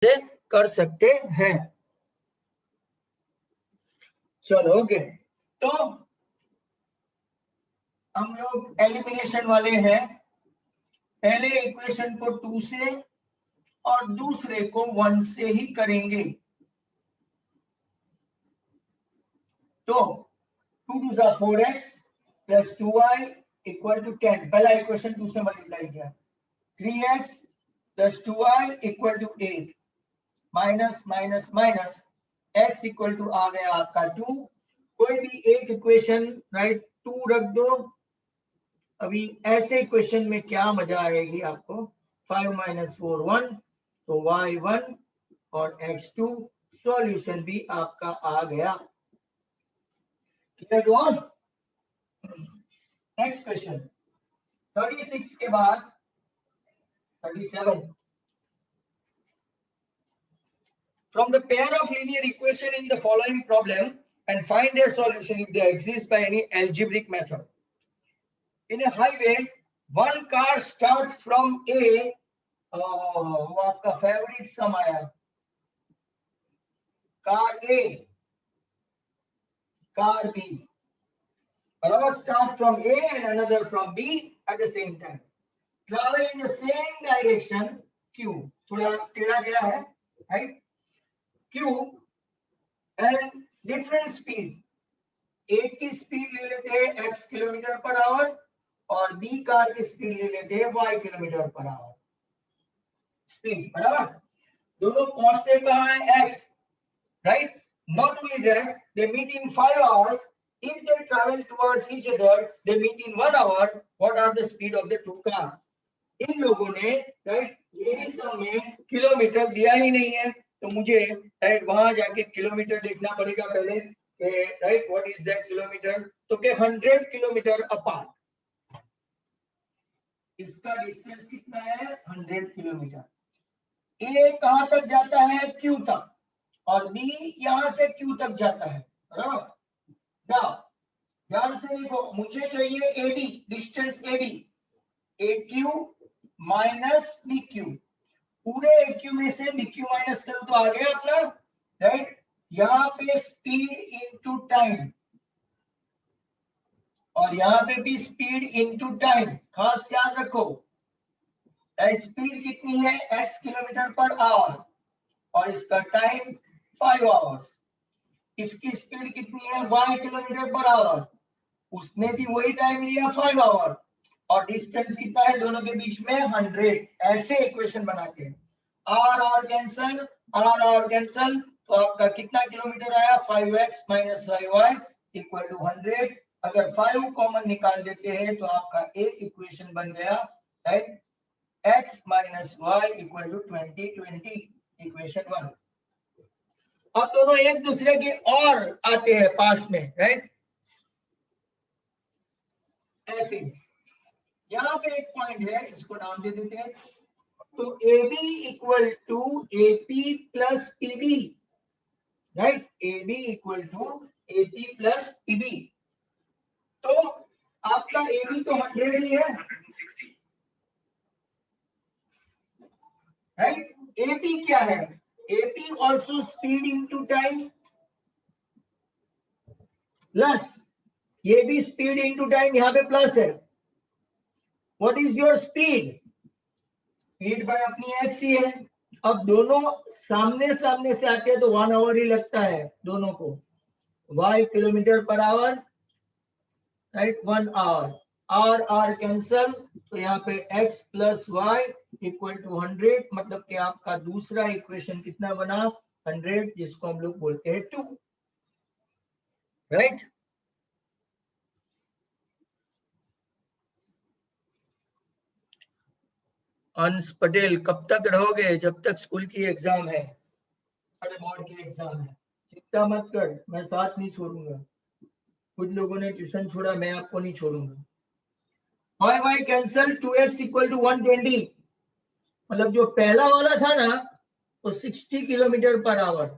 से कर सकते हैं। चलो ओके, तो हम लोग एलिमिनेशन वाले हैं। पहले इक्वेशन को 2 से और दूसरे को 1 से ही करेंगे। तो 2 2 जा 4x plus 2y equal to 10। पहला इक्वेशन 2 से मल्टीप्लाई किया। 3x plus 2y equal to 8 minus minus minus x equal to आ गया आपका 2। कोई भी एक इक्वेशन राइट 2 रख दो। अभी ऐसे इक्वेशन में क्या मजा आएगी आपको, 5 माइनस 4 1, तो y1 और x2 सॉल्यूशन भी आपका आ गया। Clear to all? Next question 36 के बाद 37। From the pair of linear equation in the following problem and find their solution if they exist by any algebraic method. In a highway, one car starts from A. वो आपका favourite सम आया, car A, car B, बराबर, start from A and another from B at the same time. Travel in the same direction Q. थोड़ा टेढ़ा गया है, right? Q and different speed. एक की स्पीड ले लेते हैं x किलोमीटर पर आवर और B कार की स्पीड ले लेते हैं y किलोमीटर पर आवर स्पीड, बराबर। दोनों पहुंचते कहां है, x, right. Not only that, they meet in 5 hours. If they travel towards each other, they meet in 1 hour. What are the speed of the two cars? इन लोगों ने right यही समय किलोमीटर दिया ही नहीं है, तो मुझे राइट वहां जाके किलोमीटर देखना पड़ेगा पहले, right what is that kilometre, तो के 100 किलोमीटर अपार्ट। इसका डिस्टेंस कितना है, 100 किलोमीटर। ए कहां तक जाता है, क्यू तक, और बी यहां से क्यू तक जाता है, बराबर। ध्यान से देखो, मुझे चाहिए एडी, डिस्टेंस एडी, ए क्यू माइनस बी क्यू। पूरे ए क्यू में से बी क्यू माइनस करो तो आ गया अपना, राइट। यहाँ पे स्पीड इनटू टाइम और यहाँ पे भी स्पीड इनटू टाइम, खास याद रखो। स्पीड कितनी है, x किलोमीटर पर आवर और इसका टाइम 5 आवर्स। इसकी स्पीड कितनी है, y किलोमीटर पर आवर, उसने भी वही टाइम लिया 5 आवर, और डिस्टेंस कितना है दोनों के बीच में, 100। ऐसे इक्वेशन बना के आर कैंसल, आर कैंसल, तो आपका कितना किलोमीटर आया, 5x minus 5y equal to 100। अगर 5 कॉमन निकाल देते हैं तो आपका एक इक्वेशन बन गया, right, x minus y equal to 20 equation 1। अब दोनों एक दूसरे के और आते हैं पास में, राइट। ऐसे यहाँ पे एक पॉइंट है, इसको नाम दे देते हैं, तो AB equal to AP plus PB, right. AB equal to AP plus PB, तो आपका AB तो 100 ही है, राइट। AP क्या है, AP also speed into time, plus ये भी स्पीड इनटू टाइम, यहाँ पे प्लस है। What is your speed, speed bye अपनी x ही है। अब दोनों सामने सामने से आते हैं तो 1 आवर ही लगता है दोनों को, y किलोमीटर पर hour, right, 1 hour, hour hour cancel, तो यहाँ पे x plus y equal to 100, मतलब कि आपका दूसरा इक्वेशन कितना बना, 100, जिसको हम लोग बोलते हैं 2, राइट। अंश पटेल, कब तक रहोगे, जब तक स्कूल की एग्जाम है, अरे बोर्ड की एग्जाम है, चिंता मत कर, मैं साथ नहीं छोड़ूंगा। कुछ लोगों ने ट्यूशन छोड़ा, मैं आपको नहीं छोड़ूंगा। Y y cancel, 2x equal to 120, मतलब जो पहला वाला था ना वो 60 किलोमीटर पर आवर।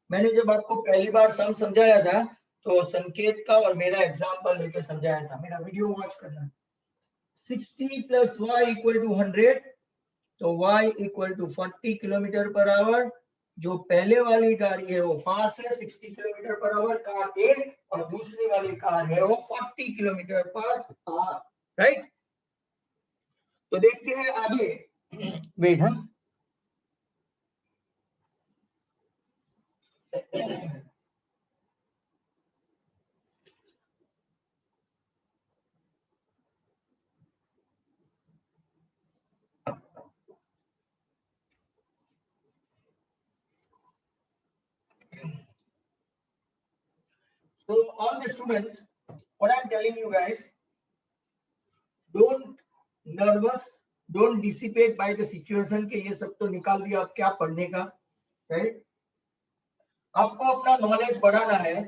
मैंने जब आपको पहली बार सम समझाया था तो संकेत का और मेरा एग्जाम्पल लेके समझाया था, मेरा वीडियो वॉच करना। 60 प्लस वाई इक्वल टू 100, तो y इक्वल टू 40 किलोमीटर पर आवर। जो पहले वाली गाड़ी है वो फास्ट है 60 किलोमीटर पर आवर कार ए, और दूसरी वाली कार है वो 40 किलोमीटर पर आवर, राइट। तो देखते हैं आगे। वेट हम So all the students, what I'm telling you guys, don't nervous, don't dissipate by the situation के ये सब तो निकाल दिया, अब क्या पढ़ने का, राइट। आपको अपना नॉलेज बढ़ाना है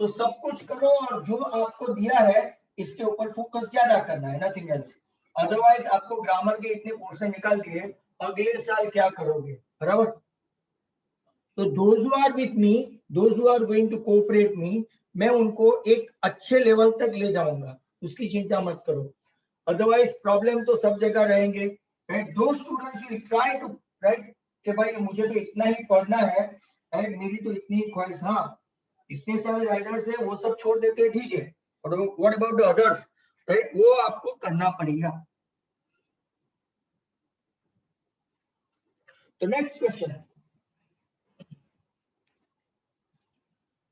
तो सब कुछ करो, और जो आपको दिया है इसके ऊपर फोकस ज्यादा करना है, नथिंग एल्स। अदरवाइज आपको ग्रामर के इतने पोर्शन निकाल दिए, अगले साल क्या करोगे, बराबर। तो those who are with me, those who are going to cooperate me, मैं उनको एक अच्छे लेवल तक ले जाऊंगा, उसकी चिंता मत करो। अदरवाइज प्रॉब्लम तो सब जगह रहेंगे, राइट। दो students will try to, right, कि भाई मुझे तो इतना ही पढ़ना है, राइट, मेरी तो इतनी ख्वाहिश, हाँ इतने सारे राइडर्स है वो सब छोड़ देते हैं, ठीक है, और what about the others, right, वो आपको करना पड़ेगा। तो नेक्स्ट क्वेश्चन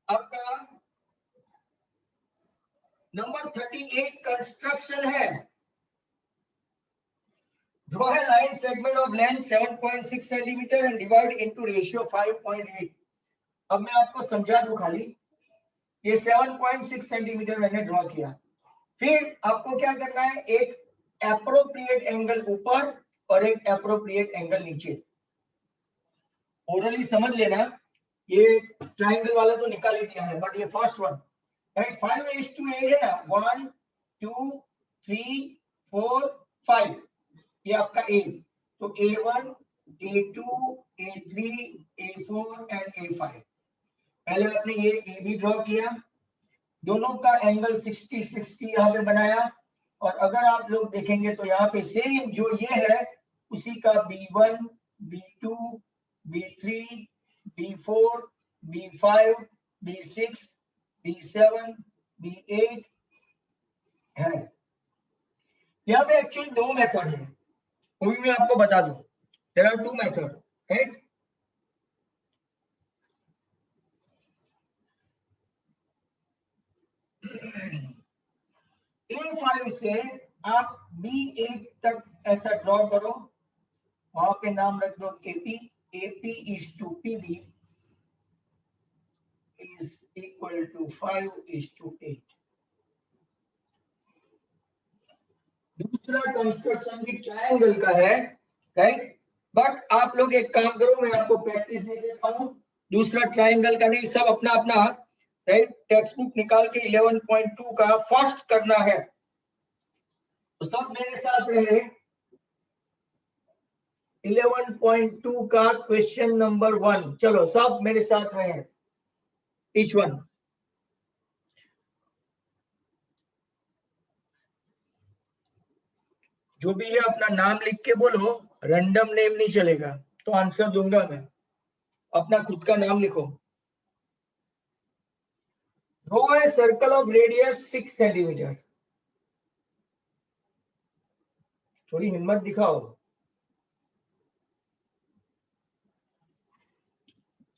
आपका नंबर 38 कंस्ट्रक्शन है। Draw a line segment of length 7.6 centimeter and divide into ratio 5.8। अब मैं आपको समझा दूं खाली, ये 7.6 सेंटीमीटर मैंने ड्रॉ किया, फिर आपको क्या करना है, एक एप्रोप्रिएट एंगल ऊपर और एक एप्रोप्रिएट एंगल नीचे। ओरली समझ लेना, ये ट्राइंगल वाला तो निकाल ही दिया है, बट ये फर्स्ट वन, राइट, 5:8 है ना, 1 2 3 4 5, ये आपका ए। तो A1 A2 A3 A4 and A5। पहले आपने ये ए भी ड्रॉ किया, दोनों का एंगल 60-60 यहाँ पे बनाया, और अगर आप लोग देखेंगे तो यहाँ पे सेम जो ये है उसी का B1 B2 B3 B4 B5 B6 B7 B8 है। यहाँ पे एक्चुअली दो मेथड है, वो भी मैं आपको बता दूं। There are two method, right. A5 से आप B8 तक ऐसा ड्रॉ करो, वहां पे नाम रख दो AP। AP is to PB is equal to 5:8। दूसरा कंस्ट्रक्शन भी ट्रायंगल का है, राइट, बट आप लोग एक काम करो, मैं आपको प्रैक्टिस दे देता हूँ। दूसरा ट्रायंगल का नहीं, सब अपना अपना, राइट, टेक्स्ट बुक निकाल के 11.2 का फर्स्ट करना है। तो सब मेरे साथ रहे, 11.2 का क्वेश्चन नंबर 1, चलो सब मेरे साथ रहे, ईच वन। जो भी है अपना नाम लिख के बोलो, रैंडम नेम नहीं चलेगा, तो आंसर दूंगा मैं, अपना खुद का नाम लिखो। Draw a circle of radius 6 centimetre. थोड़ी हिम्मत दिखाओ,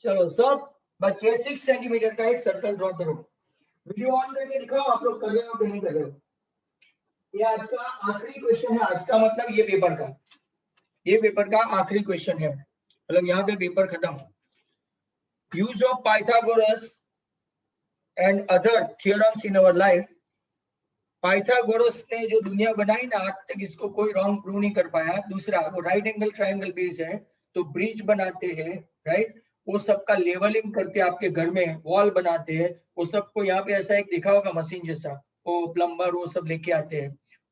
चलो सब बच्चे 6 सेंटीमीटर का एक सर्कल ड्रॉ करो। वीडियो ऑन करके दिखाओ आप लोग कर रहे हो कि नहीं कर रहे हो। ये आज का आखिरी क्वेश्चन है, आज का मतलब ये पेपर का, ये पेपर का आखिरी क्वेश्चन है, मतलब यहाँ पे पेपर खत्म। Use of Pythagoras and other theorems in our life. Pythagoras ने जो दुनिया बनाई ना, आज तक इसको कोई रॉन्ग प्रूव नहीं कर पाया। दूसरा, वो राइट एंगल ट्रायंगल बेस है, तो ब्रिज बनाते हैं, राइट, वो सबका लेवलिंग करते हैं, आपके घर में वॉल बनाते हैं, वो सबको यहाँ पे ऐसा एक दिखा होगा मशीन जैसा, वो प्लम्बर वो सब लेके आते हैं,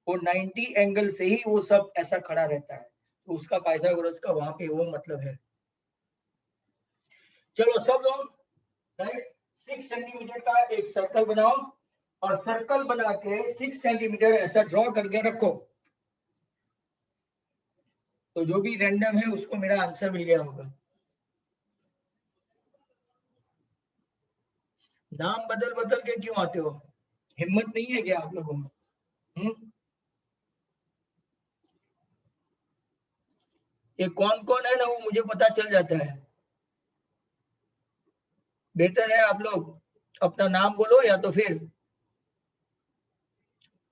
वो 90 एंगल से ही वो सब ऐसा खड़ा रहता है, तो उसका पाइथागोरस का वहां पे वो मतलब है। चलो सब लोग, राइट, 6 सेंटीमीटर का एक सर्कल बनाओ, और सर्कल बना के 6 सेंटीमीटर ऐसा ड्रॉ करके रखो। तो जो भी रैंडम है उसको मेरा आंसर मिल गया होगा। नाम बदल बदल के क्यों आते हो? हिम्मत नहीं है क्या आप लोगों में? ये कौन कौन है ना वो मुझे पता चल जाता है। बेहतर है आप लोग अपना नाम बोलो या तो फिर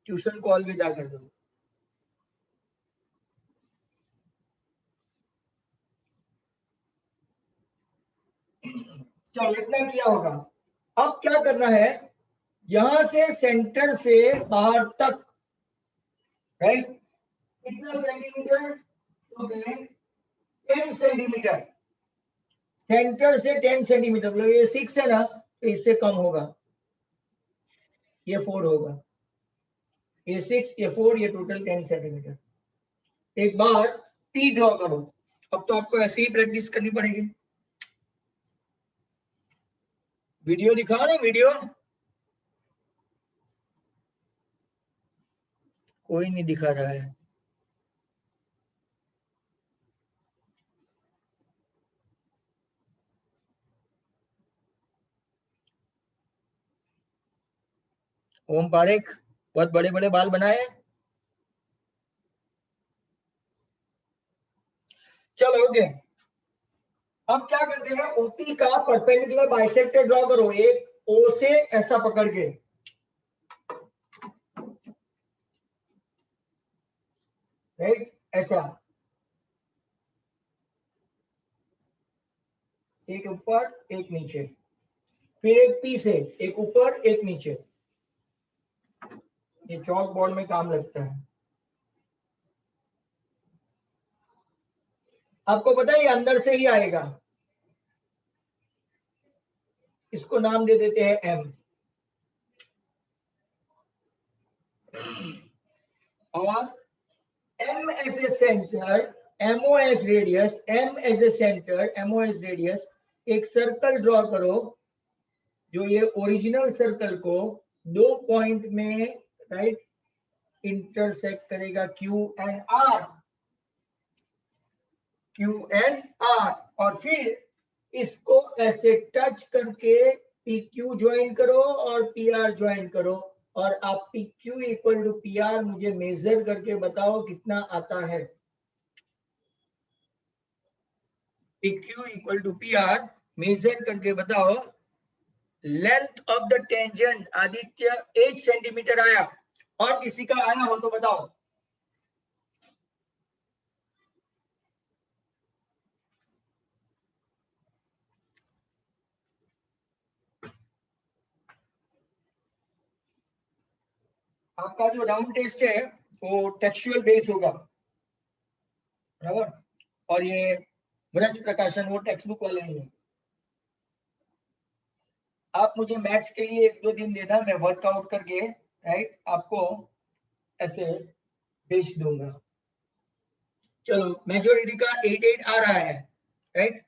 ट्यूशन को अलविदा कर दो। चलो इतना किया होगा। अब क्या करना है, यहां से सेंटर से बाहर तक, राइट, कितना सेंटीमीटर? Okay, 10 centimetre. सेंटर से 10 सेंटीमीटर, मतलब ये 6 है ना, तो इससे कम होगा, ये 4 होगा, ये 6, ये 4, ये टोटल 10 सेंटीमीटर। एक बार पी ड्रॉ करो। अब तो आपको ऐसे ही प्रैक्टिस करनी पड़ेगी। वीडियो दिखाओ ना, वीडियो। कोई नहीं दिखा रहा है। ओम पारेख, बहुत बड़े बड़े बाल बनाए। चलो ओके। अब क्या करते हैं, ओपी का परपेंडिकुलर बाइसेक्टर ड्रॉ करो, एक ओ से ऐसा पकड़ के, राइट, ऐसा, एक ऊपर एक नीचे, फिर एक पी से, एक ऊपर एक नीचे। ये चौक बोर्ड में काम लगता है। आपको पता है ये अंदर से ही आएगा। इसको नाम दे देते हैं एम। और M as a center, MO as radius, M as a center, MO as radius, एक सर्कल ड्रॉ करो जो ये ओरिजिनल सर्कल को दो पॉइंट में, राइट, इंटरसेक्ट करेगा, Q and R, Q and R, और फिर इसको ऐसे टच करके PQ ज्वाइन करो और PR ज्वाइन करो, और आप PQ इक्वल टू PR मुझे मेजर करके बताओ कितना आता है। PQ equal to PR measure करके बताओ। Length of the tangent Aditya 8 centimetre आया, और किसी का आया हो तो बताओ। आपका जो राउंड टेस्ट है वो टेक्सचुअल बेस होगा, बराबर, और ये ब्रज प्रकाशन वो टेक्स्ट बुक वाले नहीं है। आप मुझे मैथ्स के लिए 1-2 दिन देना, मैं वर्कआउट करके, राइट, आपको ऐसे भेज दूंगा। चलो मेजोरिटी का 8 आ रहा है, राइट।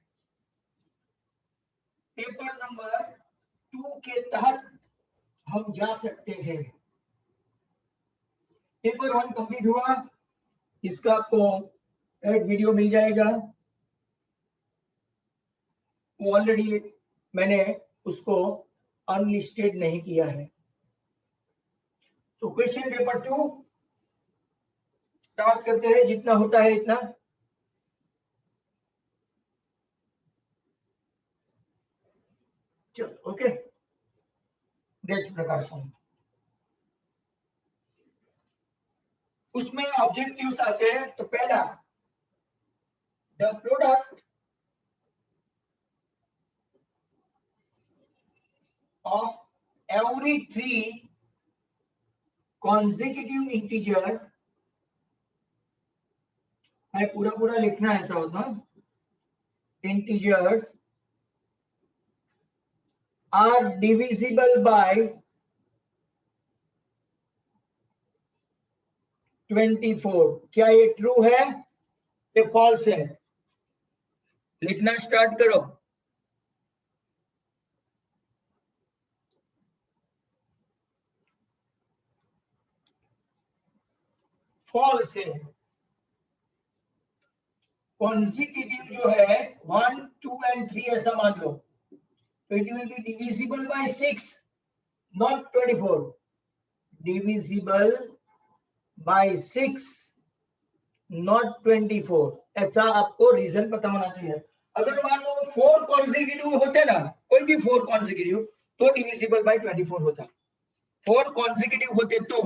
पेपर नंबर 2 के तहत हम जा सकते हैं। पेपर 1 कंप्लीट हुआ, इसका आपको वीडियो मिल जाएगा, वो ऑलरेडी मैंने उसको अनलिस्टेड नहीं किया है। तो क्वेश्चन पेपर 2 स्टार्ट करते हैं, जितना होता है इतना। चलो ओके, ब्रज प्रकाशन, उसमें ऑब्जेक्टिव्स आते हैं। तो पहला, the product of every 3 consecutive integer, है पूरा पूरा लिखना ऐसा होता, integers are divisible by 24। क्या ये ट्रू है, ये फॉल्स है? लिखना स्टार्ट करो। फॉल्स है। कॉन्जिक्यूटिव जो है 1, 2 and 3 ऐसा मान लो, तो it will be divisible by 6, not 24, divisible by 6 not 24, ऐसा आपको रीजन पता होना चाहिए। अगर मान लो 4 कॉन्जिक्यूटिव होते ना, कोई भी 4 कॉन्जिक्यूटिव, तो डिविजिबल बाय 24 होता। 4 कॉन्जिक्यूटिव होते तो,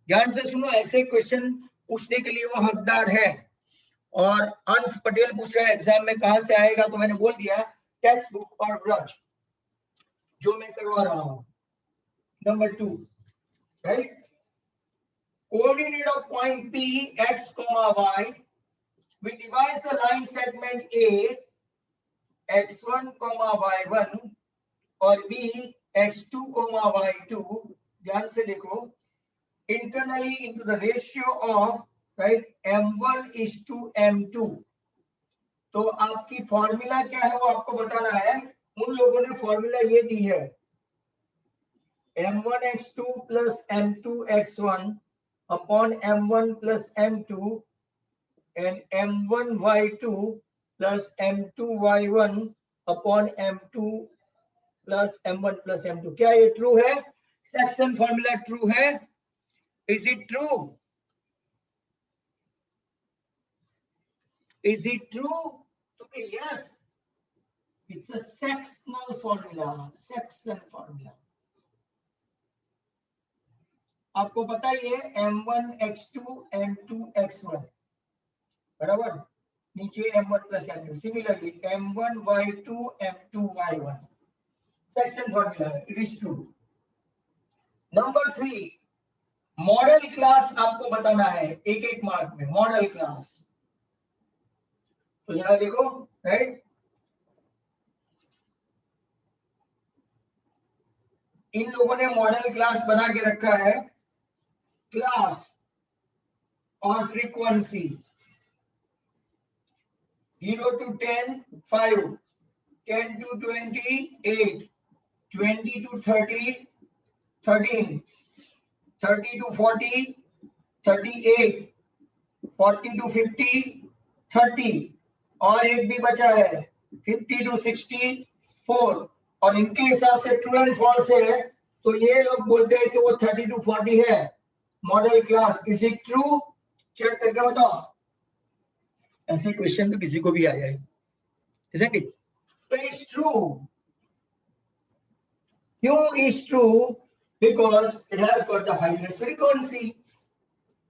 ध्यान से सुनो, ऐसे क्वेश्चन पूछने के लिए वो हकदार है। और अंश पटेल पूछ रहे हैं एग्जाम में कहां से आएगा, तो मैंने बोल दिया टेक्स्ट बुक और ब्रज जो मैं करवा रहा हूं। Number 2, right, coordinate of point P x, y, we devise the line segment A x1, y1 और B x2, y2, ध्यान से देखो, internally into the ratio of, right, m1 is to m2। तो आपकी फॉर्मूला क्या है वो आपको बताना है। उन लोगों ने फॉर्मूला ये दी है, m1x2 plus m2x1 upon m1 plus m2 and m1y2 plus m2y1 upon m2 plus m1 plus m2। क्या ये ट्रू है? सेक्शन फॉर्मूला ट्रू है? Is it true? Is it true? तो yes, it's a sectional formula, section formula. आपको पता ही है m1x2 m2x1 बराबर, नीचे m1 plus m2, similarly m1y2 m2y1, section formula है, it is true. Number 3, model class आपको बताना है एक एक मार्क में, मॉडल क्लास। तो जरा देखो, राइट, इन लोगों ने मॉडल क्लास बना के रखा है, क्लास और frequency 0 to 10 5, 10 to 20 8, 20 to 30 13, 30 to 40 38, 40 to 50 30, और एक भी बचा है 50 to 64, और इनके हिसाब से ट्रू एंड फॉल्स है, तो ये लोग बोलते हैं कि वो 30 to 40 है modal class. Is it true? Check करके बताओ। ऐसे क्वेश्चन तो किसी को भी आ जाए, isn't it? तो इट्स ट्रू। क्यों is true? Because it has got the highest frequency.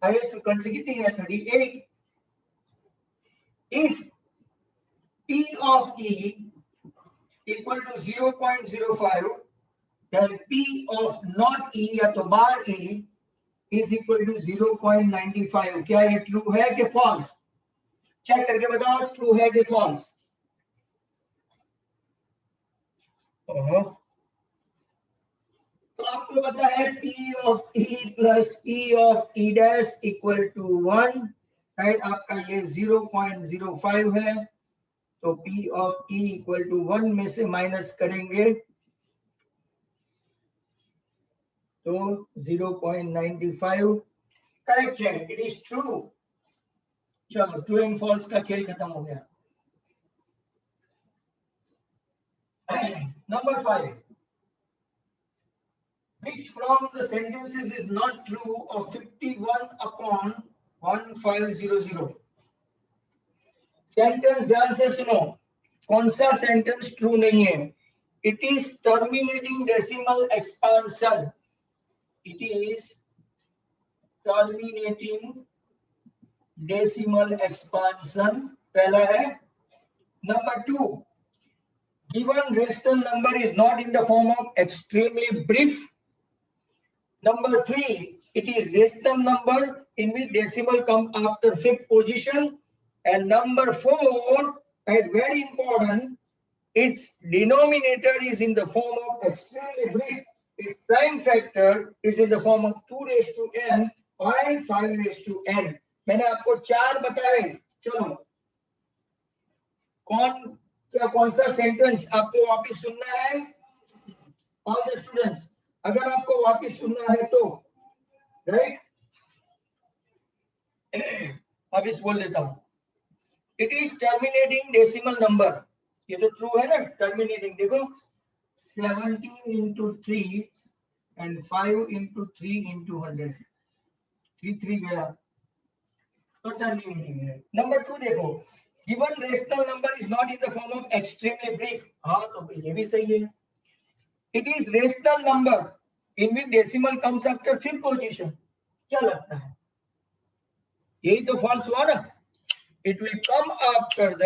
Highest frequency कितनी है? 38। If P of E equal to 0.05, then P of not E या तो बार E is equal to 0.95। क्या ये ट्रू है कि फॉल्स? चेक करके बताओ, ट्रू है कि फॉल्स? तो आपको पता है P of E plus P of E dash equal to 1, right, आपका ये 0.05 है, तो P of E equal to 1 में से माइनस करेंगे तो 0.95 करेक्ट है, इट इज ट्रू। चलो, ट्रू एंड फॉल्स का खेल खत्म हो गया। Number 5, which from the sentences is not true of 51 upon 1500। Sentence ध्यान से सुनो, कौन सा सेंटेंस ट्रू नहीं है? It is terminating decimal expansion, it is terminating decimal expansion, पहला है। Number 2, given rational number is not in the form of extremely brief। Number 3, it is rational number in which decimal come after fifth position। And number 4, and very important, its denominator is in the form of extremely brief, its prime factor is in the form of 2 raised to n and 5 raised to n। मैंने आपको 4 बताए। चलो, कौन सा sentence आपको वापस सुनना है? ऑल द स्टूडेंट्स, अगर आपको वापस सुनना है तो, राइट, वापस बोल देता हूं। It is terminating decimal number, ये तो ट्रू है ना, टर्मिनेटिंग। देखो 17 into 3 and 5 into 3 into 100, 3 गया तो टर्मिनेटिंग है। नंबर 2 देखो, given rational number is not in the form of extremely brief, हाँ तो ये भी सही है। It is rational number in which decimal comes after fifth position, क्या लगता है, यही तो फॉल्स हुआ ना। It will come after the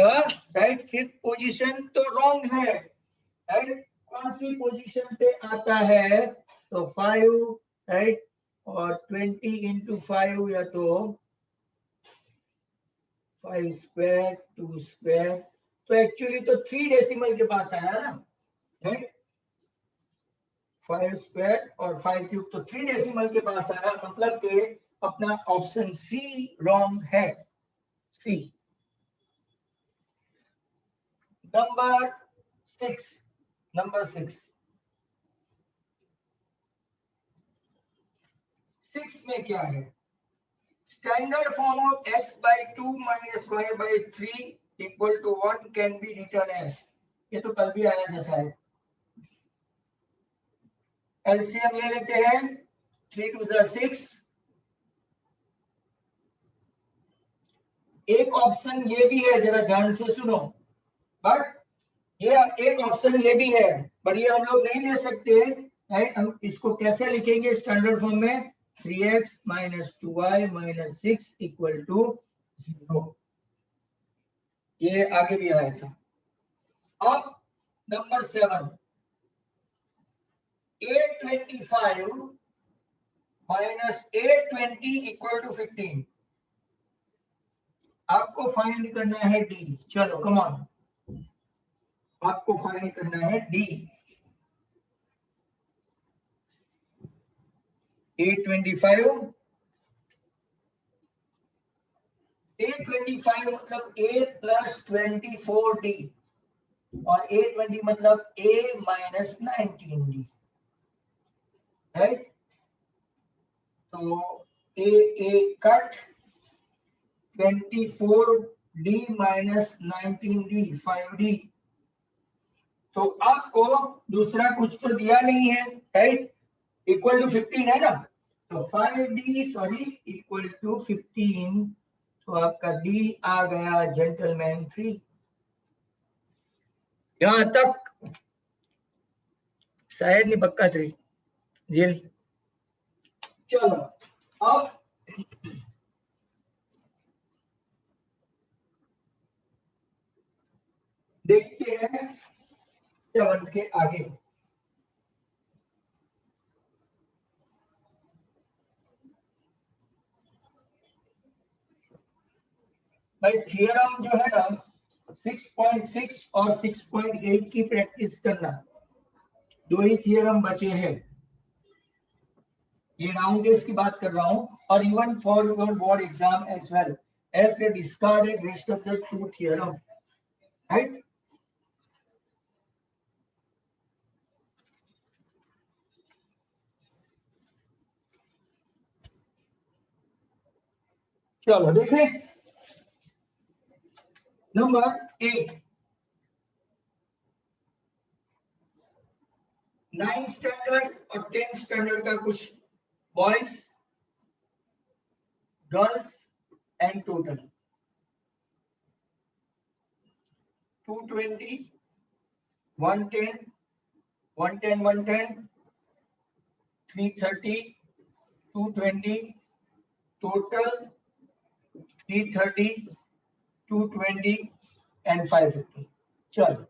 right fifth position, तो रॉन्ग है। राइट, कौन सी पोजीशन पे आता है, तो 5 राइट, और 20 into 5 या तो 5 स्क्वायर 2 स्क्वायर, तो एक्चुअली तो 3 डेसिमल के पास आया ना, राइट, 5 स्क्वायर और 5 क्यूब, तो 3 डेसिमल के पास आया, मतलब कि अपना ऑप्शन सी रॉन्ग है, सी। नंबर 6 में क्या है, standard form of x/2 minus y/3 equal to 1 can be written as, ये तो कल भी आया जैसा है। एलसीएम ले लेते हैं, 3 2 6। एक ऑप्शन ये भी है, जरा ध्यान से सुनो, बट ये एक ऑप्शन ये भी है, बट ये हम लोग नहीं ले सकते, राइट। हम इसको कैसे लिखेंगे स्टैंडर्ड फॉर्म में, 3x - 2y - 6 = 0, ये आगे भी आया था। अब नंबर 7, 825 - 820 = 15, आपको फाइंड करना है डी। चलो कम ऑन, आपको फाइंड करना है डी। 825 मतलब a + 24d, और 820 मतलब a - 19d, राइट। तो a cut, 24d - 19d 5d, तो आपको दूसरा कुछ तो दिया नहीं है, राइट, इक्वल टू 15 है ना, तो 5d सॉरी इक्वल टू 15, तो आपका डी आ गया जेंटलमैन 3। यहां तक शायद नहीं, पक्का 3 जेल। चलो अब देखते हैं 7 के आगे। भाई थियरम जो है ना, 6.6 और 6.8 की प्रैक्टिस करना, दो ही थियरम बचे हैं। ये राउंड डेज की बात कर रहा हूं, और even for your board exam as well, as they discarded rest of the 2 theorem, right. चलो देखें नंबर 8, 9 स्टैंडर्ड और 10 स्टैंडर्ड का कुछ boys girls and total 220 110 110 110 330 220 total 330 220 and 550। चलो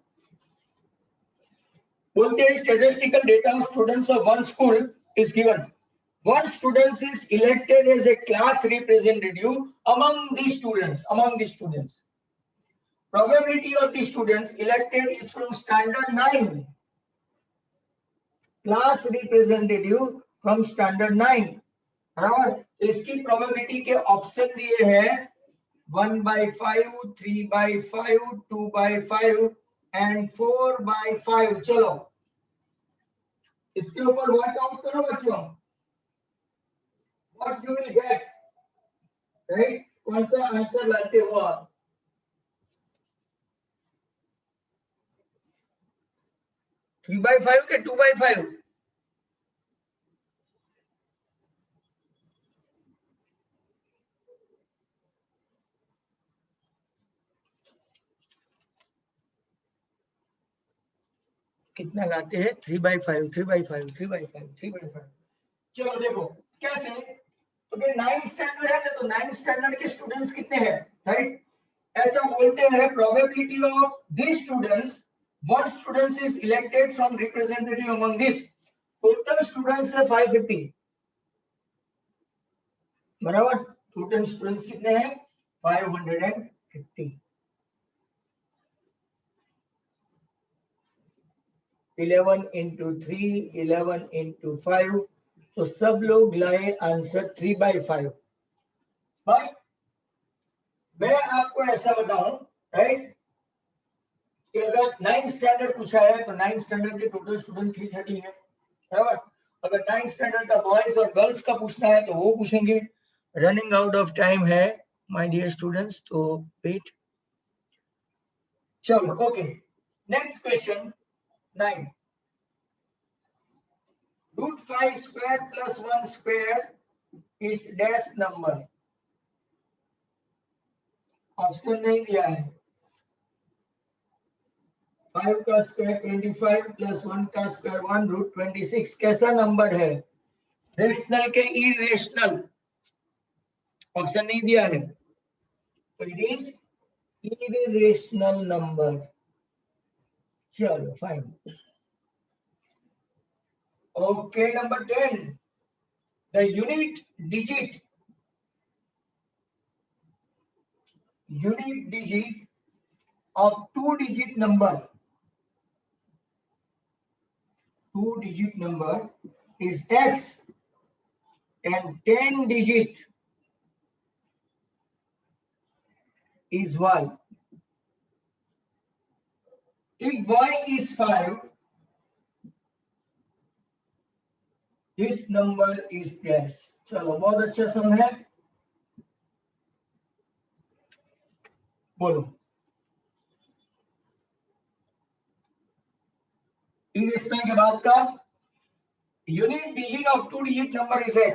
बोलते हैं statistical data of students of one school is given. One student is elected as a class representative among the students. Probability of the students elected is from standard 9. Class representative from standard 9, बराबर। इसकी probability के option दिए हैं 1/5, 3/5, 2/5 and 4/5। चलो इसके ऊपर work out करो बच्चों, what you will get, right, कौन सा आंसर लाते हो आप। 3/5 के 2/5? कितना लाते हैं? 3/5, 3/5, 3/5, 3/5। चलो देखो कैसे। ओके, 9th स्टैंडर्ड है तो 9th स्टैंडर्ड के स्टूडेंट्स कितने हैं, राइट? ऐसा बोलते हैं probability of this students, one student is elected from representative among this, total students है 550, बराबर? टोटल स्टूडेंट्स कितने हैं? 550। 11 into 3, 11 into 5, तो सब लोग लाए आंसर 3/5। बट मैं आपको ऐसा बताऊं, राइट, कि अगर 9th स्टैंडर्ड पूछा है तो 9th स्टैंडर्ड के टोटल स्टूडेंट 330 है, बराबर? अगर 9th स्टैंडर्ड का बॉयज और गर्ल्स का पूछना है तो वो पूछेंगे। रनिंग आउट ऑफ टाइम है माय डियर स्टूडेंट्स, तो वेट। चलो okay, next question 9। √5 square plus 1 square is dash number। Option नहीं दिया है। 5 का स्क्वायर 25 प्लस 1 का स्क्वायर 1 √26 कैसा नंबर है? रेशनल के इरेशनल? ऑप्शन नहीं दिया है, तो इट इज इरेशनल नंबर। चलो fine. Okay, number 10, the unit digit of two-digit number is x, and 10-digit is y. If y is 5, this number is dash। चलो बहुत अच्छा सम है, बोलो। इरेशनल के बाद का unit digit of two digit number is x,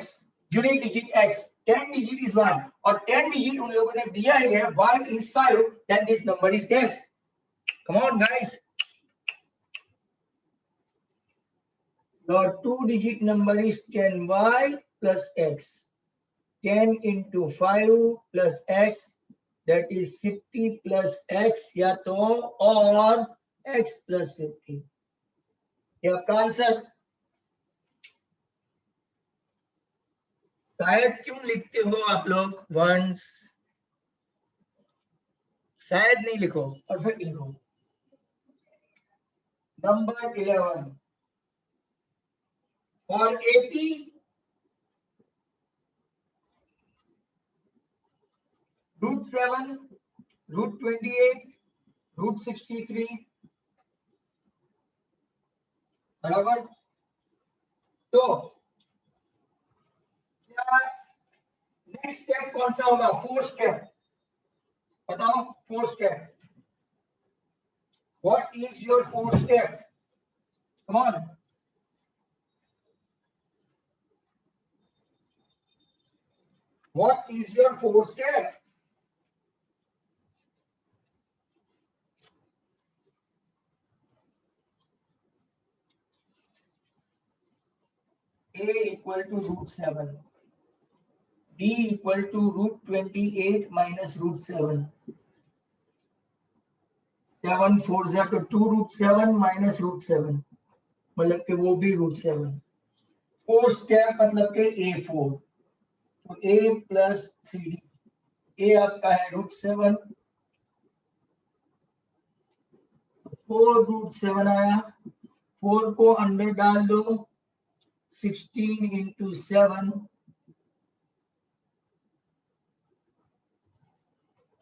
unit digit x, 10 digit is y, और 10 digit उन लोगों ने दिया ही है y is 5, then this number is dash। Come on guys, the two-digit number is 10y plus x, 10 into 5 plus x, that is 50 plus x, या तो और x plus 50। ये आपका आंसर। शायद क्यों लिखते हो आप लोग वंस? शायद नहीं लिखो, परफेक्ट लिखो। नंबर 11, for 80 √7 √28 √63, बराबर? तो क्या नेक्स्ट स्टेप कौन सा होगा? 4 स्टेप, बताओ 4 step. What is your 4 step? Come on. What is your 4 step? A equal to √7, B equal to √28 minus √7, 7 4 जा तो 2√7 minus √7, मतलब कि वो भी √7। 4 स्टेप मतलब कि A4, तो A प्लस 3D, A आपका है √7, 4 √7 आया, 4 को अंदर डाल दो, 16 into 7।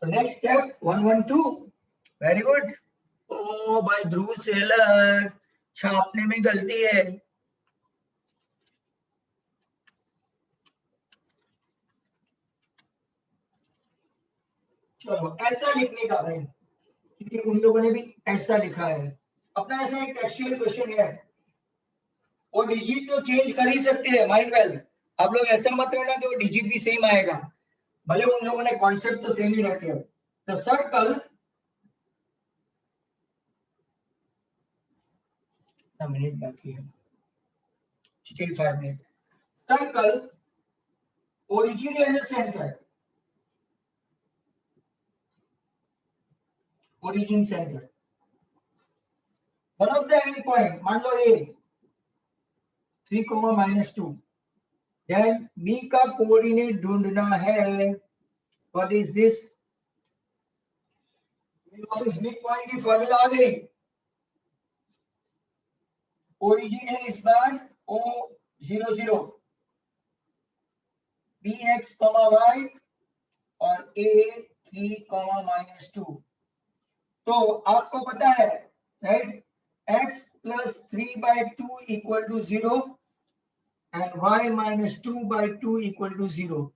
Next step 112, very good. ओ भाई ध्रुव सेलर, छापने में गलती है। चलो ऐसा लिखने का है, क्योंकि उन लोगों ने भी ऐसा लिखा है। अपना ऐसा एक टेक्सचुअल क्वेश्चन है, वो डिजिट तो चेंज कर ही सकते हैं, माइंड वेल। आप लोग ऐसा मत रहना कि वो डिजिट भी सेम आएगा, भले उन लोगों ने कॉन्सेप्ट तो सेम ही रखे हैं। द सर्कल मिनट बाकी है, still 5 minute. Circle origin as a center, origin center, one of the end point मान लो a 3, -2, then b का कोऑर्डिनेट ढूंढना है। What is this? वापस मिड पॉइंट की फॉर्मूला आ गई। ओरिजिन है इस बार o 0 0 bx, y और a 3, -2। तो आपको पता है राइट, x + 3/2 = 0 and y - 2/2 = 0।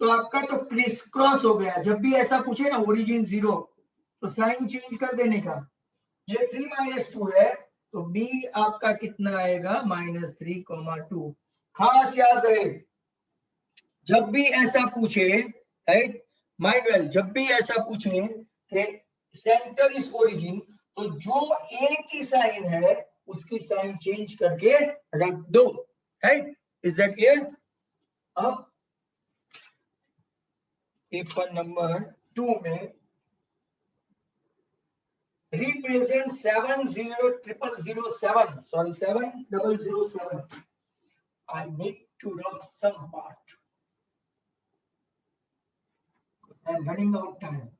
तो आपका तो क्रिस क्रॉस हो गया। जब भी ऐसा पूछे ना ओरिजिन 0 तो साइन चेंज कर देने का। ये 3 - 2 है तो b आपका कितना आएगा? -3, 2। खास याद रहे, जब भी ऐसा पूछे राइट माइंड वेल, जब भी ऐसा पूछे कि सेंटर इज ओरिजिन, तो जो a की साइन है उसकी साइन चेंज करके रख दो, राइट? Is that clear? अब पेपर नंबर 2 में represent 70007, sorry 7007. I need to rub some part. I'm running out of time.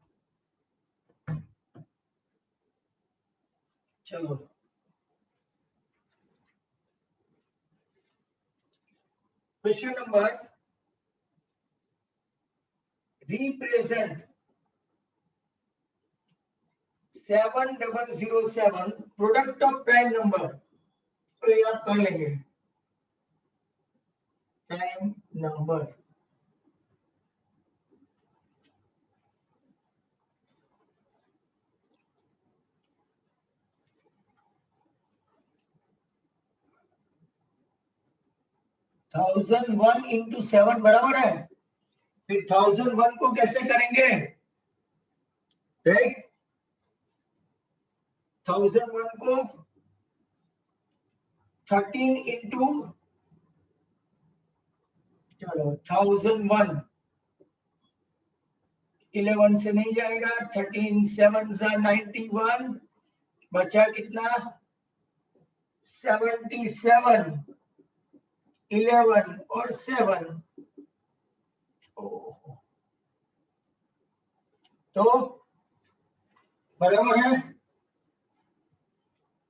चलो question number represent 7007 product of prime number. तो याद कर लेंगे प्राइम नंबर। थाउजेंड 1 इंटू 7 बराबर है। फिर 1001 को कैसे करेंगे? राइट, 1001 को 13 इंटू, चलो 1001 11 से नहीं जाएगा, 13 7 91, बचा कितना? 77, 11 और 7। तो बराबर है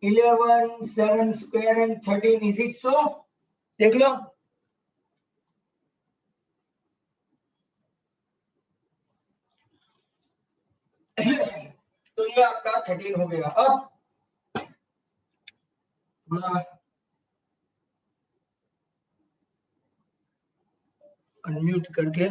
11 7 square and 13 is it so? देख लो तो ये आपका 13 हो गया। अब अनम्यूट करके